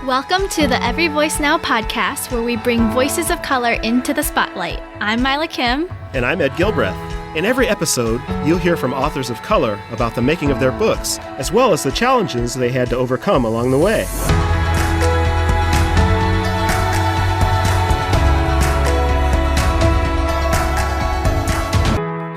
Welcome to the Every Voice Now podcast, where we bring voices of color into the spotlight. I'm Mila Kim. And I'm Ed Gilbreth. In every episode, you'll hear from authors of color about the making of their books, as well as the challenges they had to overcome along the way.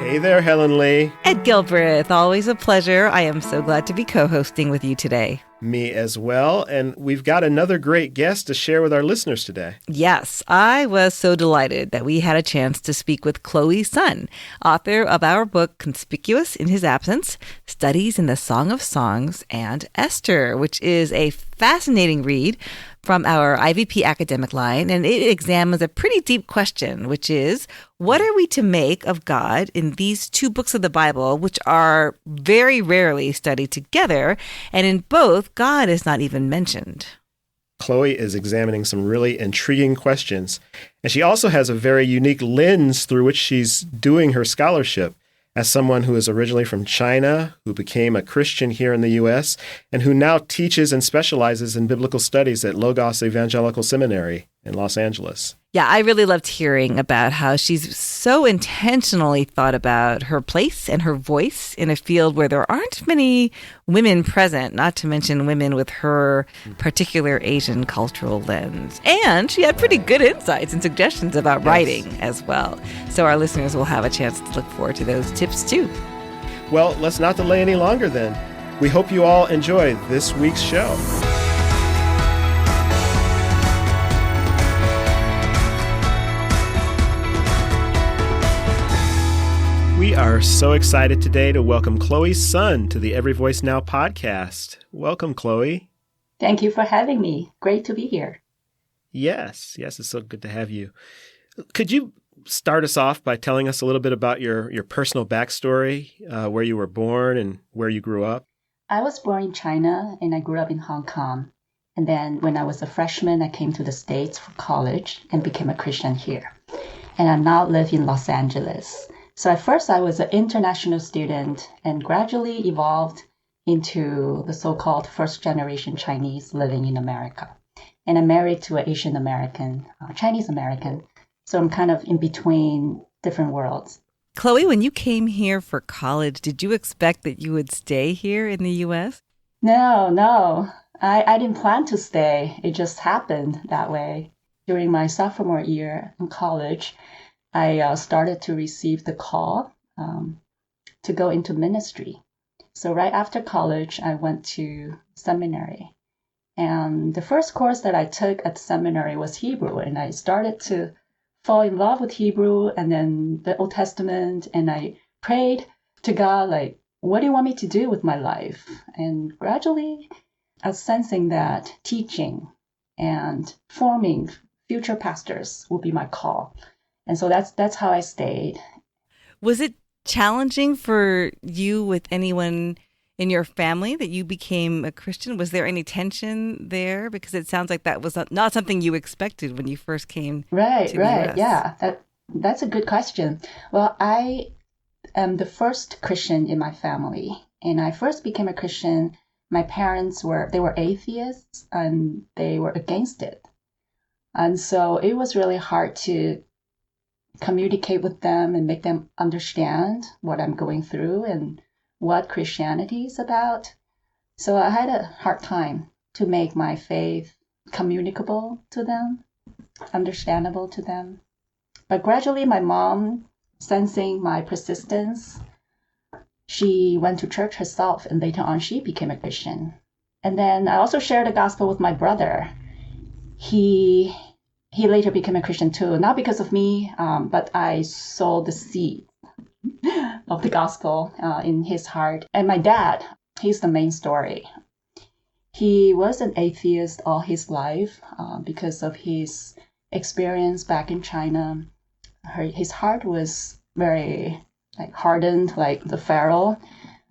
Hey there, Helen Lee. Ed Gilbreth, always a pleasure. I am so glad to be co-hosting with you today. Me as well. And we've got another great guest to share with our listeners today. Yes, I was so delighted that we had a chance to speak with Chloe Sun, author of our book Conspicuous in His Absence, Studies in the Song of Songs, and Esther, which is a fascinating read from our IVP academic line, and it examines a pretty deep question, which is, what are we to make of God in these two books of the Bible, which are very rarely studied together, and in both, God is not even mentioned? Chloe is examining some really intriguing questions, and she also has a very unique lens through which she's doing her scholarship. As someone who is originally from China, who became a Christian here in the U.S., and who now teaches and specializes in biblical studies at Logos Evangelical Seminary in Los Angeles. Yeah, I really loved hearing about how she's so intentionally thought about her place and her voice in a field where there aren't many women present, not to mention women with her particular Asian cultural lens. And she had pretty good insights and suggestions about writing as well. So our listeners will have a chance to look forward to those tips too. Well, let's not delay any longer then. We hope you all enjoy this week's show. We are so excited today to welcome Chloe Sun to the Every Voice Now podcast. Welcome, Chloe. Thank you for having me. Great to be here. Yes, it's so good to have you. Could you start us off by telling us a little bit about your personal backstory, where you were born and where you grew up? I was born in China and I grew up in Hong Kong. And then when I was a freshman, I came to the States for college and became a Christian here. And I now live in Los Angeles. So at first I was an international student and gradually evolved into the so-called first-generation Chinese living in America. And I'm married to an Asian American, Chinese American. So I'm kind of in between different worlds. Chloe, when you came here for college, did you expect that you would stay here in the U.S.? No. I didn't plan to stay. It just happened that way. During my sophomore year in college, I started to receive the call to go into ministry. So right after college, I went to seminary. And the first course that I took at seminary was Hebrew. And I started to fall in love with Hebrew and then the Old Testament. And I prayed to God, like, what do you want me to do with my life? And gradually, I was sensing that teaching and forming future pastors would be my call. And so that's how I stayed. Was it challenging for you with anyone in your family that you became a Christian? Was there any tension there? Because it sounds like that was not something you expected when you first came to the US. Yeah, that's a good question. Well, I am the first Christian in my family. And I first became a Christian. My parents were atheists and they were against it. And so it was really hard to communicate with them and make them understand what I'm going through and what Christianity is about. So I had a hard time to make my faith communicable to them, understandable to them. But gradually my mom, sensing my persistence, she went to church herself and later on she became a Christian. And then I also shared the gospel with my brother. He later became a Christian too, not because of me, but I sowed the seed of the gospel in his heart. And my dad, he's the main story. He was an atheist all his life because of his experience back in China. His heart was very hardened like the Pharaoh.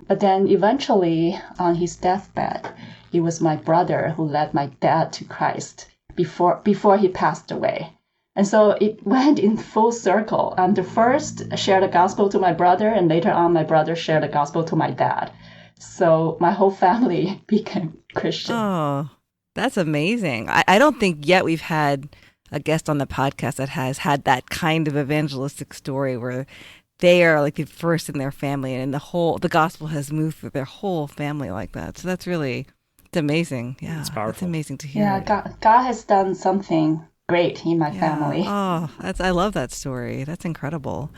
But then eventually on his deathbed, it was my brother who led my dad to Christ before he passed away. And so it went in full circle. The first shared the gospel to my brother, and later on my brother shared the gospel to my dad. So my whole family became Christian. Oh, That's amazing. I don't think yet we've had a guest on the podcast that has had that kind of evangelistic story where they are like the first in their family and the gospel has moved through their whole family like that. So it's amazing. Yeah. It's powerful. It's amazing to hear. Yeah, God has done something great in my family. Oh, I love that story. That's incredible.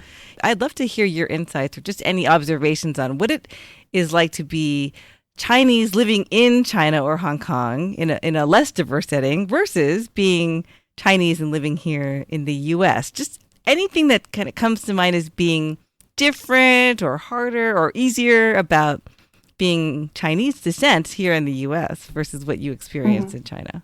I'd love to hear your insights or just any observations on what it is like to be Chinese living in China or Hong Kong in a less diverse setting versus being Chinese and living here in the U.S. Just anything that kind of comes to mind as being different or harder or easier about being Chinese descent here in the U.S. versus what you experienced in China.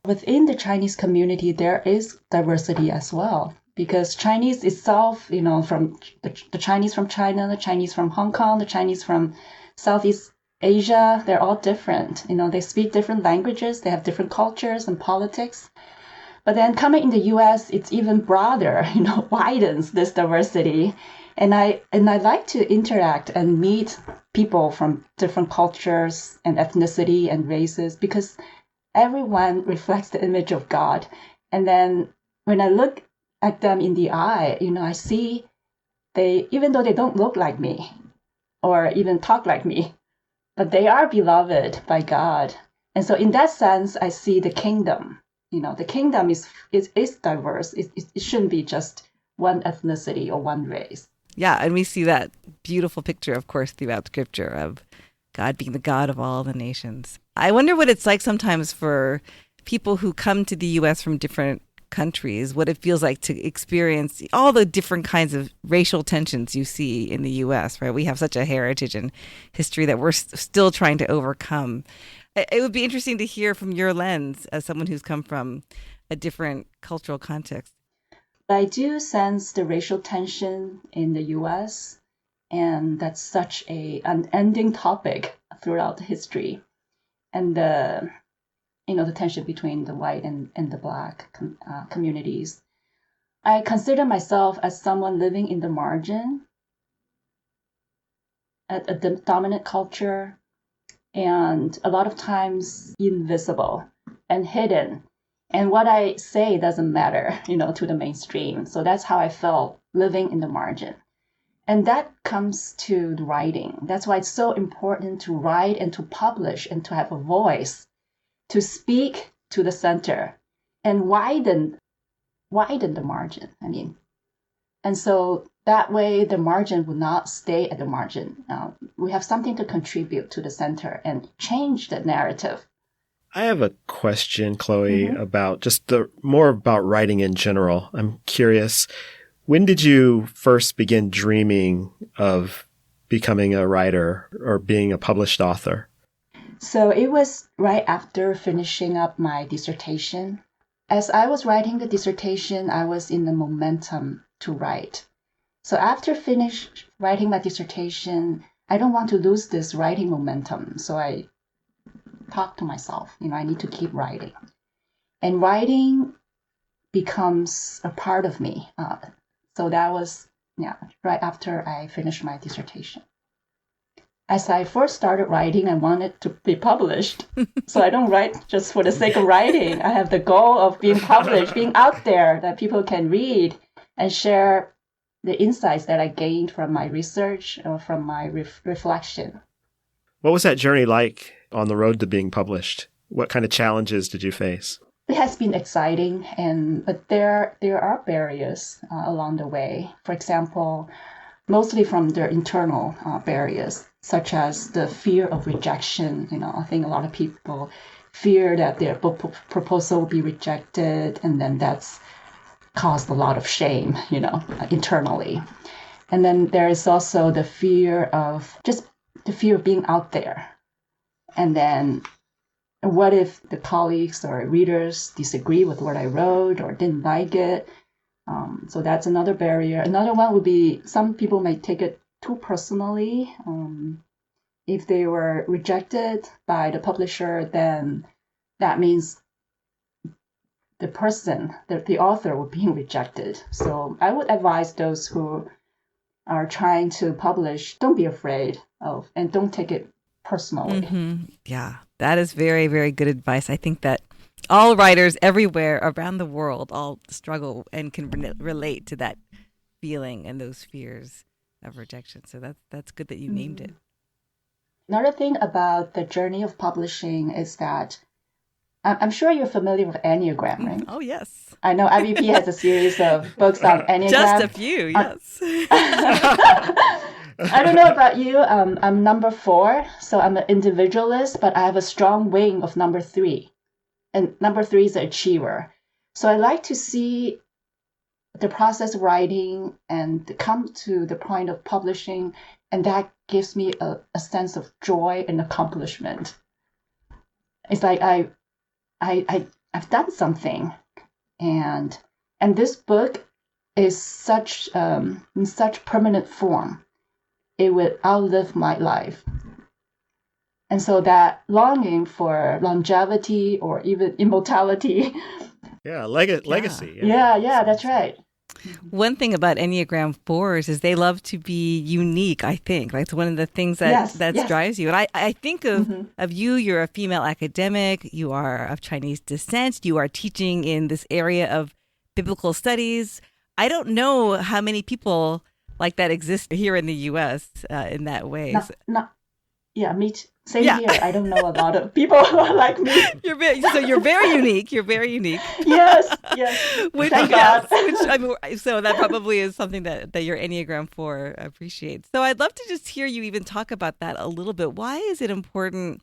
Within the Chinese community, there is diversity as well, because Chinese itself, from the Chinese from China, the Chinese from Hong Kong, the Chinese from Southeast Asia, they're all different. They speak different languages, they have different cultures and politics. But then coming in the U.S., it's even broader, widens this diversity. And I like to interact and meet people from different cultures and ethnicity and races, because everyone reflects the image of God. And then when I look at them in the eye, I see even though they don't look like me or even talk like me, but they are beloved by God. And so in that sense, I see the kingdom. The kingdom is diverse. It shouldn't be just one ethnicity or one race. Yeah, and we see that beautiful picture, of course, throughout Scripture of God being the God of all the nations. I wonder what it's like sometimes for people who come to the U.S. from different countries, what it feels like to experience all the different kinds of racial tensions you see in the U.S., right? We have such a heritage and history that we're still trying to overcome. It would be interesting to hear from your lens as someone who's come from a different cultural context. I do sense the racial tension in the U.S., and that's such an unending topic throughout history. And the tension between the white and the black communities. I consider myself as someone living in the margin, at a dominant culture, and a lot of times invisible and hidden. And what I say doesn't matter, to the mainstream. So that's how I felt living in the margin. And that comes to the writing. That's why it's so important to write and to publish and to have a voice, to speak to the center and widen the margin. And so that way the margin will not stay at the margin. We have something to contribute to the center and change the narrative. I have a question, Chloe, about just more about writing in general. I'm curious, when did you first begin dreaming of becoming a writer or being a published author? So it was right after finishing up my dissertation. As I was writing the dissertation, I was in the momentum to write. So after finished writing my dissertation, I don't want to lose this writing momentum. So I talked to myself, I need to keep writing. And writing becomes a part of me. So that was right after I finished my dissertation. As I first started writing, I wanted to be published. So I don't write just for the sake of writing. I have the goal of being published, being out there that people can read and share the insights that I gained from my research or from my reflection. What was that journey like on the road to being published? What kind of challenges did you face? It has been exciting, but there are barriers along the way. For example, mostly from their internal barriers, such as the fear of rejection. I think a lot of people fear that their book proposal will be rejected, and then that's caused a lot of shame, internally. And then there is also the fear of being out there. And then what if the colleagues or readers disagree with what I wrote or didn't like it? So that's another barrier. Another one would be some people may take it too personally. If they were rejected by the publisher, then that means the person, the author, were being rejected. So I would advise those who are trying to publish, don't be afraid of, and don't take it personally. Yeah. That is very, very good advice. I think that all writers everywhere around the world all struggle and can relate to that feeling and those fears of rejection. So that's good that you named it. Another thing about the journey of publishing is that I'm sure you're familiar with Enneagram, right? Oh, yes. I know IVP has a series of books on Enneagram. Just a few, yes. I don't know about you. I'm number 4, so I'm an individualist, but I have a strong wing of number 3. And number 3 is an achiever. So I like to see the process of writing and come to the point of publishing, and that gives me a sense of joy and accomplishment. It's like I've done something, and this book is in such permanent form. It would outlive my life. And so that longing for longevity or even immortality. Yeah, legacy. Yeah, that's right. One thing about Enneagram 4s is they love to be unique, I think. That's one of the things that drives you. And I think of you, you're a female academic, you are of Chinese descent, you are teaching in this area of biblical studies. I don't know how many people like that exist here in the U.S. In that way. Me too. Same here. I don't know a lot of people like me. You're very unique. You're very unique. Yes. Thank God. So that probably is something that your Enneagram 4 appreciates. So I'd love to just hear you even talk about that a little bit. Why is it important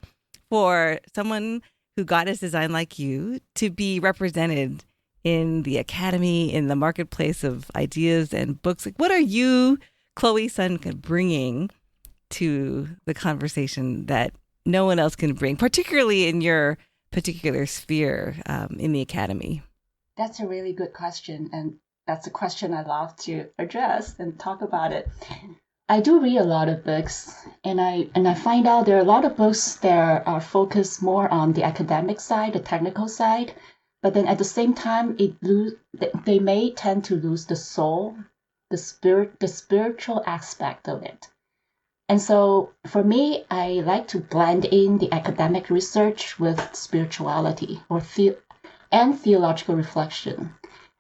for someone who God has designed like you to be represented in the academy, in the marketplace of ideas and books? Like, what are you, Chloe Sun, bringing to the conversation that no one else can bring, particularly in your particular sphere in the academy? That's a really good question, and that's a question I love to address and talk about it. I do read a lot of books, and I find out there are a lot of books that are focused more on the academic side, the technical side, but then at the same time, they may tend to lose the soul, the spiritual aspect of it. And so for me, I like to blend in the academic research with spirituality and theological reflection.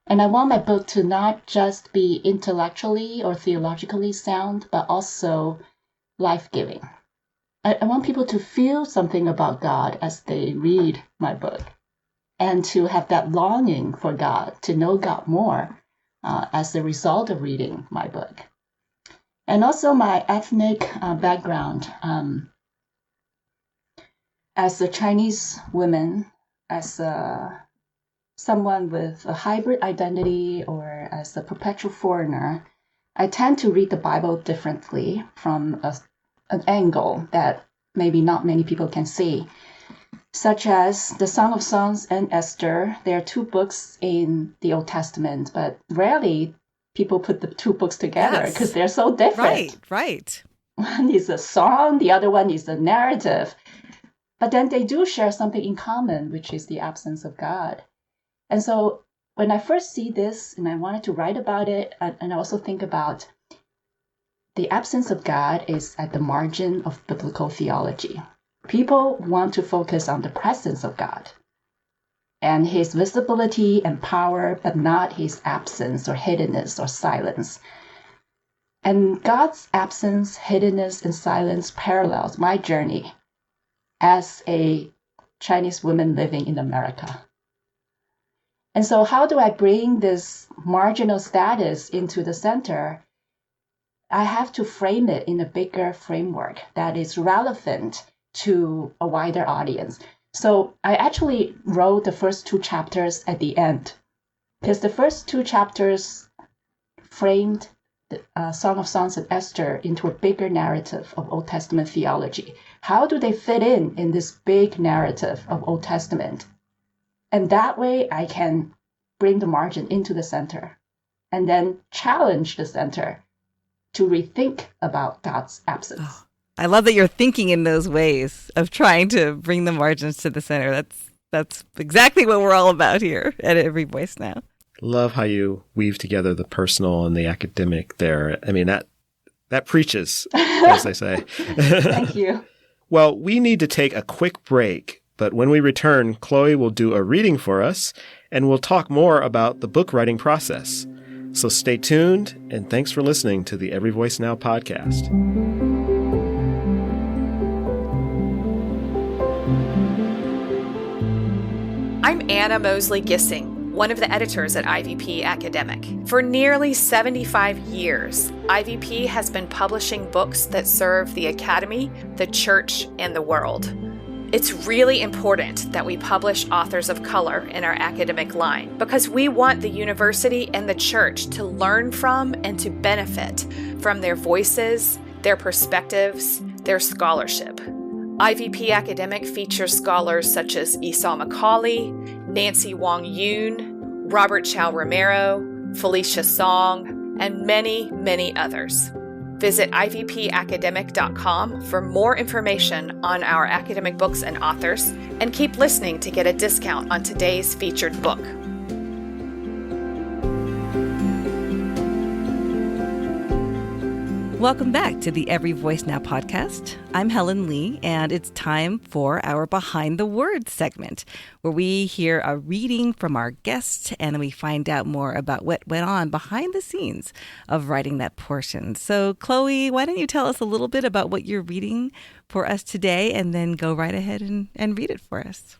And I want my book to not just be intellectually or theologically sound, but also life-giving. I want people to feel something about God as they read my book, and to have that longing for God, to know God more as a result of reading my book. And also my ethnic background. As a Chinese woman, as someone with a hybrid identity, or as a perpetual foreigner, I tend to read the Bible differently from an angle that maybe not many people can see, such as the Song of Songs and Esther. There are 2 books in the Old Testament, but rarely people put the 2 books together because they're so different. Right. One is a song, the other one is a narrative. But then they do share something in common, which is the absence of God. And so when I first see this and I wanted to write about it, and I also think about the absence of God is at the margin of biblical theology. People want to focus on the presence of God and his visibility and power, but not his absence or hiddenness or silence. And God's absence, hiddenness, and silence parallels my journey as a Chinese woman living in America. And so how do I bring this marginal status into the center? I have to frame it in a bigger framework that is relevant to a wider audience. So I actually wrote the first 2 chapters at the end, because the first 2 chapters framed the Song of Songs and Esther into a bigger narrative of Old Testament theology. How do they fit in this big narrative of Old Testament? And that way I can bring the margin into the center and then challenge the center to rethink about God's absence. Oh. I love that you're thinking in those ways of trying to bring the margins to the center. That's exactly what we're all about here at Every Voice Now. Love how you weave together the personal and the academic there. I mean, that preaches, as they say. Thank you. Well, we need to take a quick break, but when we return, Chloe will do a reading for us, and we'll talk more about the book writing process. So stay tuned, and thanks for listening to the Every Voice Now podcast. I'm Anna Mosley Gissing, one of the editors at IVP Academic. For nearly 75 years, IVP has been publishing books that serve the academy, the church, and the world. It's really important that we publish authors of color in our academic line because we want the university and the church to learn from and to benefit from their voices, their perspectives, their scholarship. IVP Academic features scholars such as Esau McCauley, Nancy Wong Yoon, Robert Chow Romero, Felicia Song, and many, many others. Visit ivpacademic.com for more information on our academic books and authors, and keep listening to get a discount on today's featured book. Welcome back to the Every Voice Now podcast. I'm Helen Lee, and it's time for our Behind the Words segment, where we hear a reading from our guest and then we find out more about what went on behind the scenes of writing that portion. So, Chloe, why don't you tell us a little bit about what you're reading for us today, and then go right ahead and read it for us.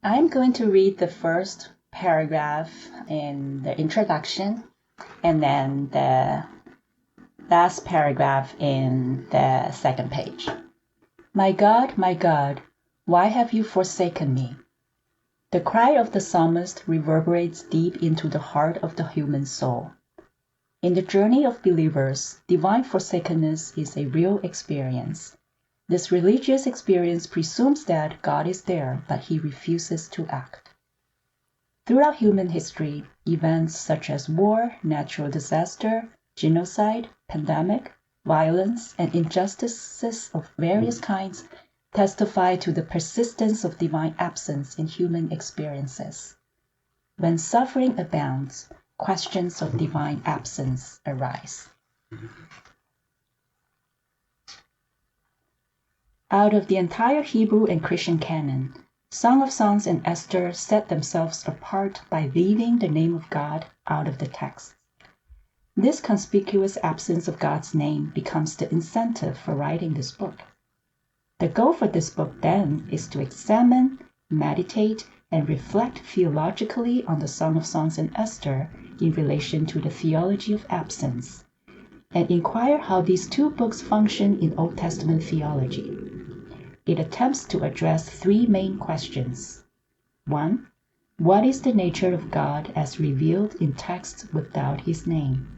I'm going to read the first paragraph in the introduction, and then the last paragraph in the second page. My God, why have you forsaken me? The cry of the psalmist reverberates deep into the heart of the human soul. In the journey of believers, divine forsakenness is a real experience. This religious experience presumes that God is there, but he refuses to act. Throughout human history, events such as war, natural disaster, genocide, pandemic, violence, and injustices of various kinds testify to the persistence of divine absence in human experiences. When suffering abounds, questions of divine absence arise. Out of the entire Hebrew and Christian canon, Song of Songs and Esther set themselves apart by leaving the name of God out of the text. This conspicuous absence of God's name becomes the incentive for writing this book. The goal for this book, then, is to examine, meditate, and reflect theologically on the Song of Songs and Esther in relation to the theology of absence, and inquire how these two books function in Old Testament theology. It attempts to address three main questions. 1. What is the nature of God as revealed in texts without his name?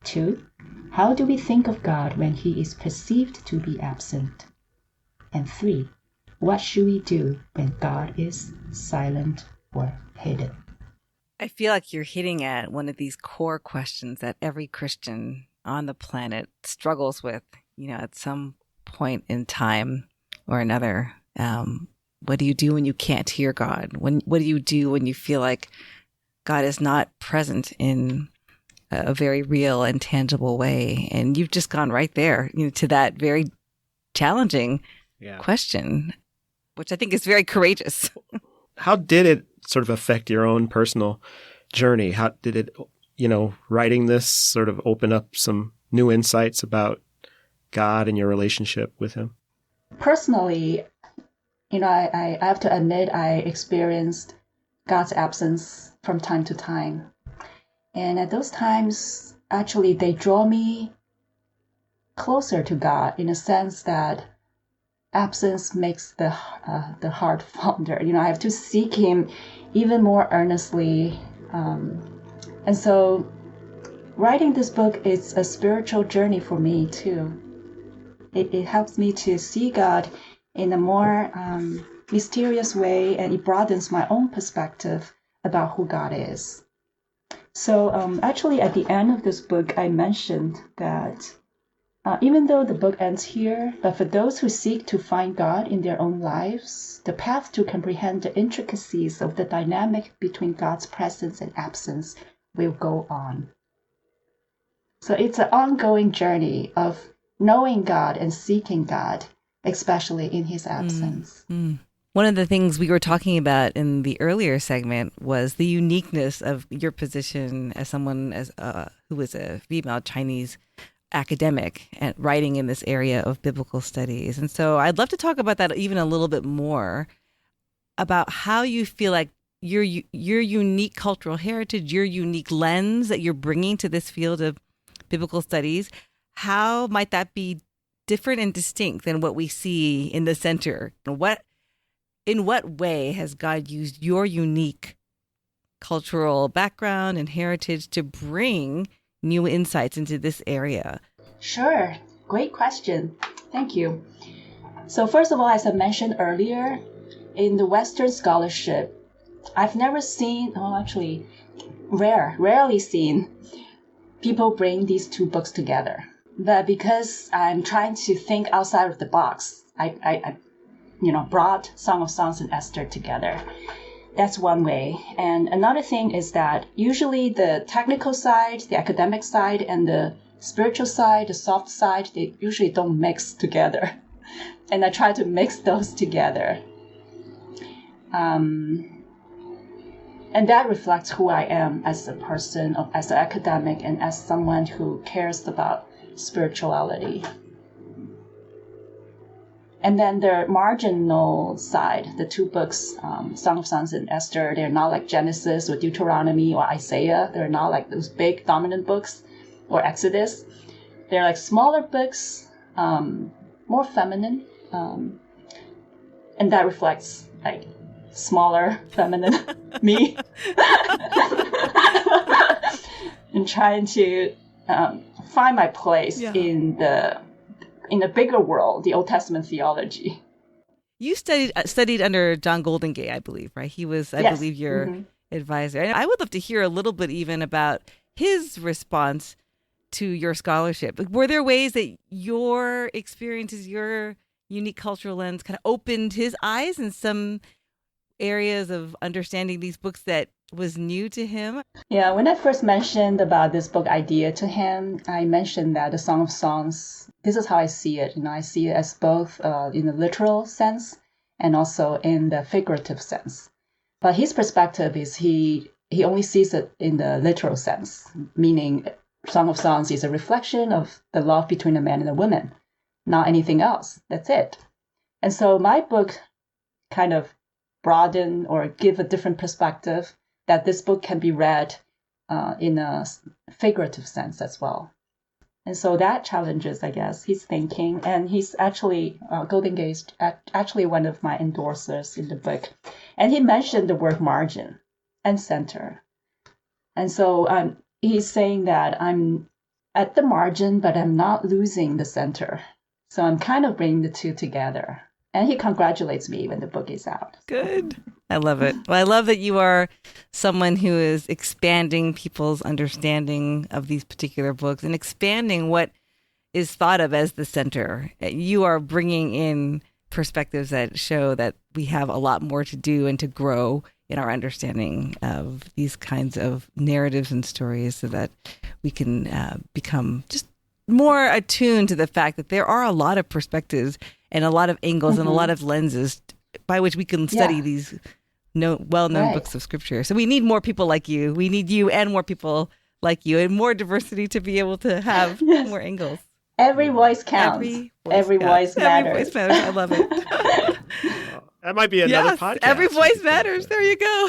2. How do we think of God when he is perceived to be absent? And 3. What should we do when God is silent or hidden? I feel like you're hitting at one of these core questions that every Christian on the planet struggles with, at some point in time or another. What do you do when you can't hear God? What do you do when you feel like God is not present in a very real and tangible way? And you've just gone right there, to that very challenging question, which I think is very courageous. How did it sort of affect your own personal journey? How did it, writing this sort of open up some new insights about God and your relationship with him? Personally, I have to admit I experienced God's absence from time to time. And at those times, actually, they draw me closer to God in a sense that absence makes the heart fonder. I have to seek him even more earnestly. And so writing this book is a spiritual journey for me, too. It helps me to see God in a more mysterious way, and it broadens my own perspective about who God is. So actually, at the end of this book, I mentioned that even though the book ends here, but for those who seek to find God in their own lives, the path to comprehend the intricacies of the dynamic between God's presence and absence will go on. So it's an ongoing journey of knowing God and seeking God, especially in his absence. One of the things we were talking about in the earlier segment was the uniqueness of your position as someone who is a female Chinese academic and writing in this area of biblical studies. And so I'd love to talk about that even a little bit more, about how you feel like your unique cultural heritage, your unique lens that you're bringing to this field of biblical studies, how might that be different and distinct than what we see in the center? In what way has God used your unique cultural background and heritage to bring new insights into this area? Sure. Great question. Thank you. So first of all, as I mentioned earlier, in the Western scholarship, I've never seen, rarely seen people bring these two books together. But because I'm trying to think outside of the box, I brought Song of Songs and Esther together. That's one way. And another thing is that usually the technical side, the academic side, and the spiritual side, the soft side, they usually don't mix together. And I try to mix those together. And that reflects who I am as a person, as an academic, and as someone who cares about spirituality. And then the marginal side, the two books, Song of Songs and Esther, they're not like Genesis or Deuteronomy or Isaiah. They're not like those big dominant books or Exodus. They're like smaller books, more feminine. And that reflects like smaller, feminine me. And trying to find my place in the bigger world, the Old Testament theology. You studied under John Goldingay, I believe, right? He was, I believe, your advisor. And I would love to hear a little bit even about his response to your scholarship. Were there ways that your experiences, your unique cultural lens kind of opened his eyes in some areas of understanding these books that was new to him? Yeah, when I first mentioned about this book idea to him, I mentioned that the Song of Songs, this is how I see it. I see it as both in the literal sense and also in the figurative sense. But his perspective is he only sees it in the literal sense, meaning Song of Songs is a reflection of the love between a man and a woman, not anything else. That's it. And so my book kind of broaden or give a different perspective that this book can be read in a figurative sense as well. And so that challenges, I guess, his thinking. And he's actually, Goldingay is actually one of my endorsers in the book. And he mentioned the word margin and center. And so he's saying that I'm at the margin, but I'm not losing the center. So I'm kind of bringing the two together. And he congratulates me when the book is out. Good. I love it. Well, I love that you are someone who is expanding people's understanding of these particular books and expanding what is thought of as the center. You are bringing in perspectives that show that we have a lot more to do and to grow in our understanding of these kinds of narratives and stories so that we can become just more attuned to the fact that there are a lot of perspectives and a lot of angles and a lot of lenses by which we can study these well-known books of scripture. So we need more people like you. We need you and more people like you and more diversity to be able to have more angles. Every voice counts. Every voice matters. Every voice matters. I love it. That might be another podcast. Every voice matters. There you go.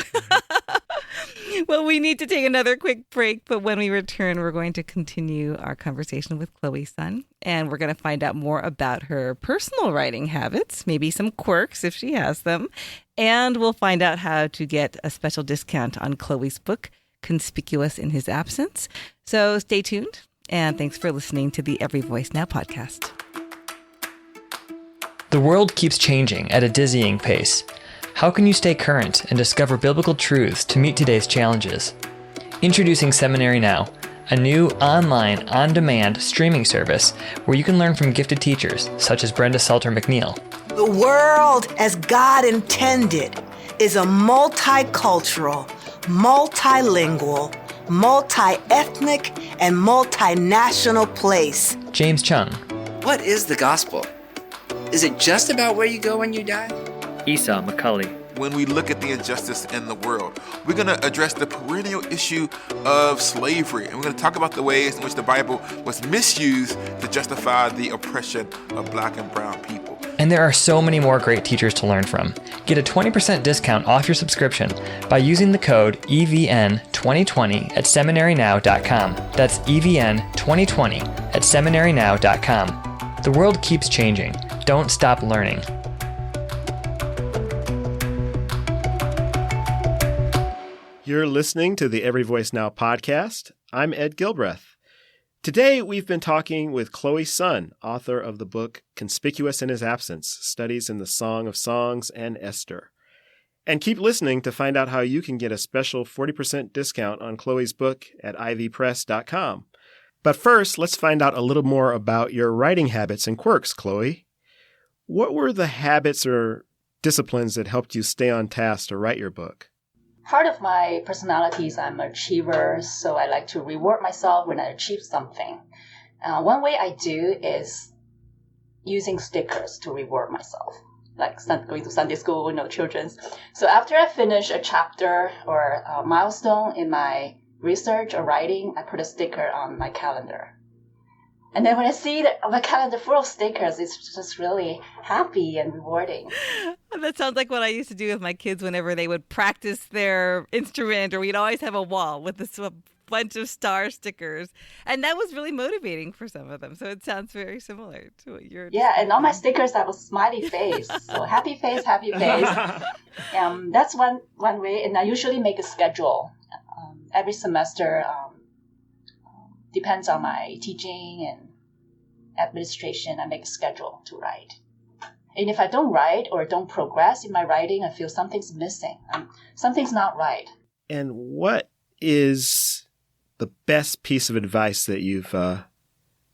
Well, we need to take another quick break, but when we return, we're going to continue our conversation with Chloe Sun, and we're going to find out more about her personal writing habits, maybe some quirks if she has them, and we'll find out how to get a special discount on Chloe's book, Conspicuous in His Absence. So stay tuned, and thanks for listening to the Every Voice Now podcast. The world keeps changing at a dizzying pace. How can you stay current and discover biblical truths to meet today's challenges? Introducing Seminary Now, a new online, on-demand streaming service where you can learn from gifted teachers such as Brenda Salter McNeil. The world, as God intended, is a multicultural, multilingual, multi-ethnic, and multinational place. James Chung. What is the gospel? Is it just about where you go when you die? Esau McCulley. When we look at the injustice in the world, we're going to address the perennial issue of slavery. And we're going to talk about the ways in which the Bible was misused to justify the oppression of Black and brown people. And there are so many more great teachers to learn from. Get a 20% discount off your subscription by using the code EVN2020 at seminarynow.com. That's EVN2020 at seminarynow.com. The world keeps changing. Don't stop learning. You're listening to the Every Voice Now podcast. I'm Ed Gilbreth. Today, we've been talking with Chloe Sun, author of the book Conspicuous in His Absence, Studies in the Song of Songs and Esther. And keep listening to find out how you can get a special 40% discount on Chloe's book at ivpress.com. But first, let's find out a little more about your writing habits and quirks, Chloe. What were the habits or disciplines that helped you stay on task to write your book? Part of my personality is I'm an achiever, so I like to reward myself when I achieve something. One way I do is using stickers to reward myself, like going to Sunday school, children's. So after I finish a chapter or a milestone in my research or writing, I put a sticker on my calendar. And then when I see my calendar full of stickers, it's just really happy and rewarding. That sounds like what I used to do with my kids whenever they would practice their instrument, or we'd always have a wall with a bunch of star stickers. And that was really motivating for some of them. So it sounds very similar to what you're Yeah, and on my stickers, that was smiley face. So happy face, happy face. That's one way. And I usually make a schedule. Every semester, depends on my teaching and administration, I make a schedule to write. And if I don't write or don't progress in my writing, I feel something's missing. Something's not right. And what is the best piece of advice that you've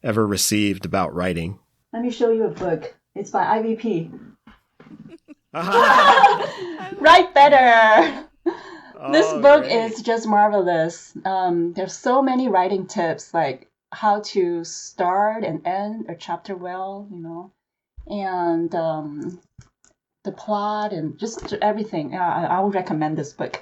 ever received about writing? Let me show you a book. It's by IVP. Write better. This book is just marvelous. There's so many writing tips, like how to start and end a chapter well, and the plot and just everything. I would recommend this book.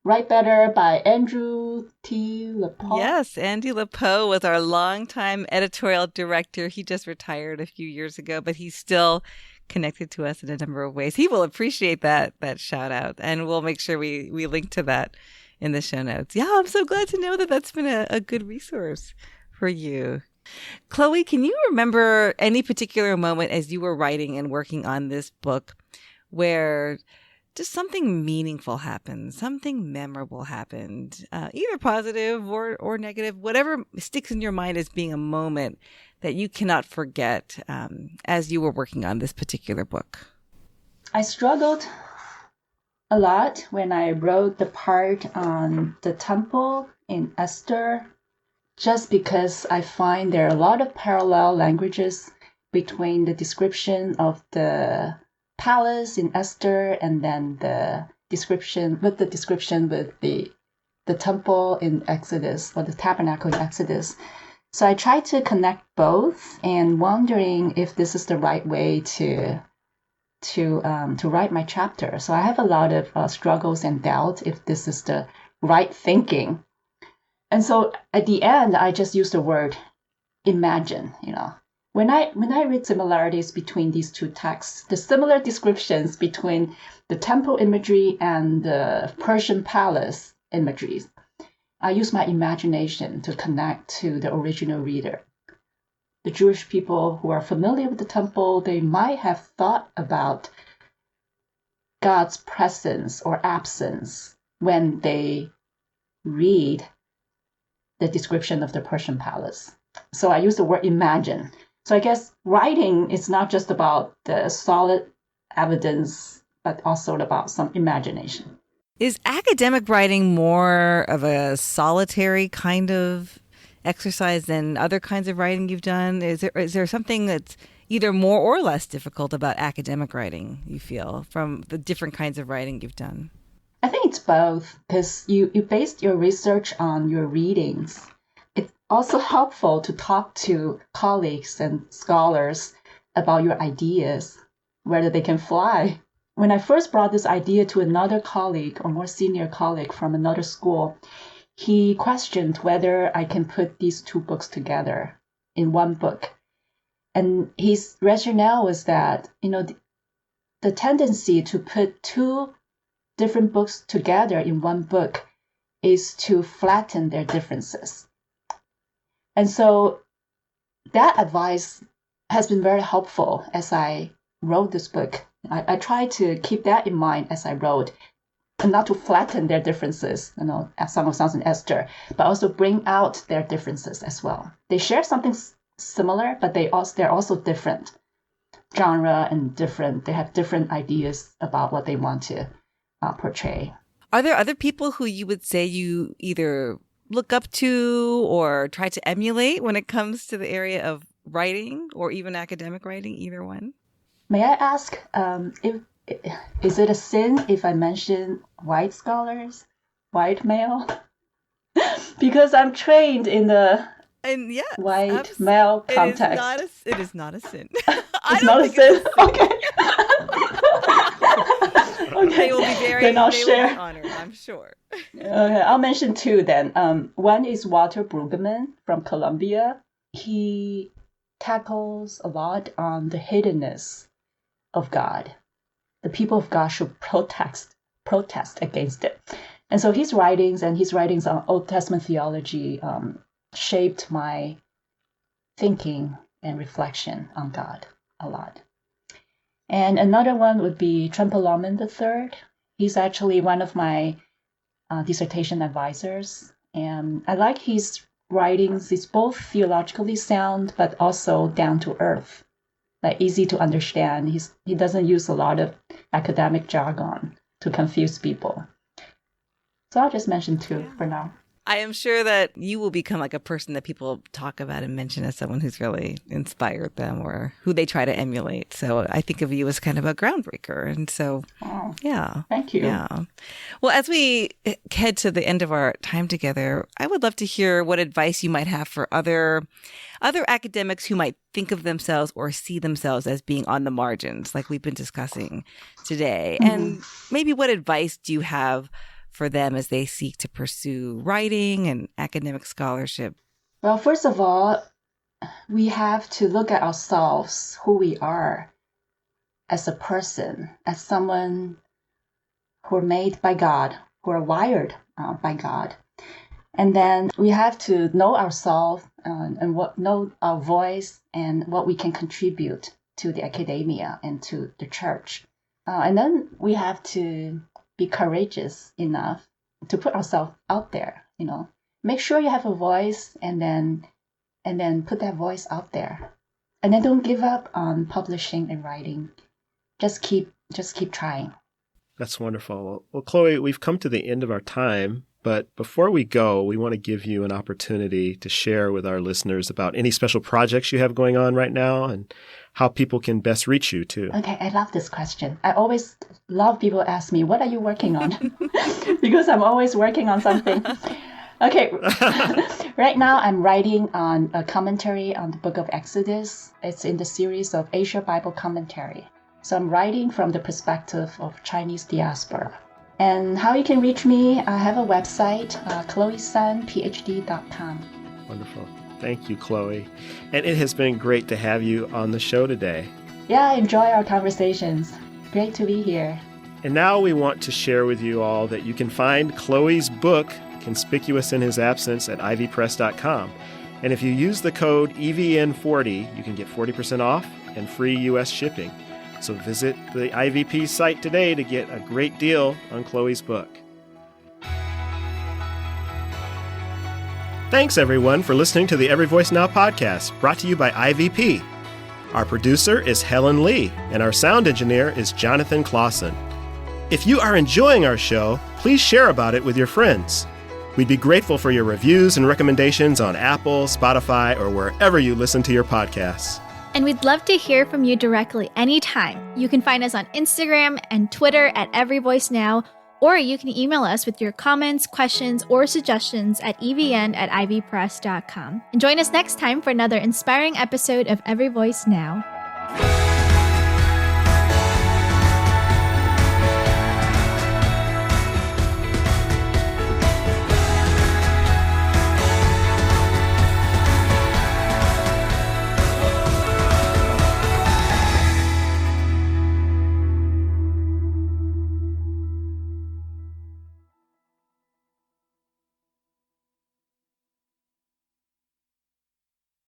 Write Better by Andrew T. LaPoe. Yes, Andy LaPoe was our longtime editorial director. He just retired a few years ago, but he's still connected to us in a number of ways. He will appreciate that shout out, and we'll make sure we link to that in the show notes. Yeah, I'm so glad to know that that's been a good resource for you. Chloe, can you remember any particular moment as you were writing and working on this book where just something meaningful happened, something memorable happened, either positive or negative, whatever sticks in your mind as being a moment that you cannot forget as you were working on this particular book? I struggled a lot when I wrote the part on the temple in Esther, just because I find there are a lot of parallel languages between the description of the palace in Esther and then the description with the temple in Exodus, or the tabernacle in Exodus. So I tried to connect both and wondering if this is the right way to write my chapter. So I have a lot of struggles and doubt if this is the right thinking. And so at the end, I just used the word imagine, When I read similarities between these two texts, the similar descriptions between the temple imagery and the Persian palace imageries, I use my imagination to connect to the original reader. The Jewish people who are familiar with the temple, they might have thought about God's presence or absence when they read the description of the Persian palace. So I use the word imagine. So I guess writing is not just about the solid evidence, but also about some imagination. Is academic writing more of a solitary kind of exercise than other kinds of writing you've done? Is there something that's either more or less difficult about academic writing, you feel, from the different kinds of writing you've done? I think it's both, because you based your research on your readings. It's also helpful to talk to colleagues and scholars about your ideas. whether they can fly. When I first brought this idea to another colleague, or more senior colleague from another school, he questioned whether I can put these two books together in one book. And his rationale was that, the tendency to put two different books together in one book is to flatten their differences. And so that advice has been very helpful as I wrote this book. I tried to keep that in mind as I wrote, and not to flatten their differences, Song of Songs and Esther, but also bring out their differences as well. They share something similar, but they're also different genre and different. They have different ideas about what they want to portray. Are there other people who you would say you either look up to or try to emulate when it comes to the area of writing or even academic writing, either one? May I ask, is it a sin if I mention white scholars, white male? Because I'm trained in the white male context. It is not a sin. It's not a sin? Okay. Okay. They will be then I'll share. Will be honored, I'm sure. Okay, I'll mention two then. One is Walter Brueggemann from Columbia. He tackles a lot on the hiddenness of God. The people of God should protest against it. And so his writings on Old Testament theology shaped my thinking and reflection on God a lot. And another one would be Tremper Lawman III. He's actually one of my dissertation advisors. And I like his writings. It's both theologically sound, but also down to earth, like easy to understand. He doesn't use a lot of academic jargon to confuse people. So I'll just mention two for now. I am sure that you will become like a person that people talk about and mention as someone who's really inspired them or who they try to emulate. So I think of you as kind of a groundbreaker. And so, yeah. Thank you. Yeah. Well, as we head to the end of our time together, I would love to hear what advice you might have for other academics who might think of themselves or see themselves as being on the margins, like we've been discussing today. Mm-hmm. And maybe what advice do you have for them as they seek to pursue writing and academic scholarship? Well, first of all, we have to look at ourselves, who we are as a person, as someone who are made by God, who are wired by God. And then we have to know ourselves and know our voice and what we can contribute to the academia and to the church. And then we have to be courageous enough to put ourselves out there, Make sure you have a voice and then put that voice out there. And then don't give up on publishing and writing. Just keep trying. That's wonderful. Well, Chloe, we've come to the end of our time, but before we go, we want to give you an opportunity to share with our listeners about any special projects you have going on right now and how people can best reach you too. Okay, I love this question. I always love people ask me, what are you working on? Because I'm always working on something. Okay, right now I'm writing on a commentary on the book of Exodus. It's in the series of Asia Bible Commentary. So I'm writing from the perspective of Chinese diaspora. And how you can reach me, I have a website, chloesunphd.com. Wonderful. Thank you, Chloe. And it has been great to have you on the show today. Yeah, I enjoy our conversations. Great to be here. And now we want to share with you all that you can find Chloe's book, Conspicuous in His Absence, at ivpress.com. And if you use the code EVN40, you can get 40% off and free U.S. shipping. So visit the IVP site today to get a great deal on Chloe's book. Thanks, everyone, for listening to the Every Voice Now podcast, brought to you by IVP. Our producer is Helen Lee, and our sound engineer is Jonathan Clausen. If you are enjoying our show, please share about it with your friends. We'd be grateful for your reviews and recommendations on Apple, Spotify, or wherever you listen to your podcasts. And we'd love to hear from you directly anytime. You can find us on Instagram and Twitter at Every Voice Now, or you can email us with your comments, questions, or suggestions at evn@ivpress.com. And join us next time for another inspiring episode of Every Voice Now.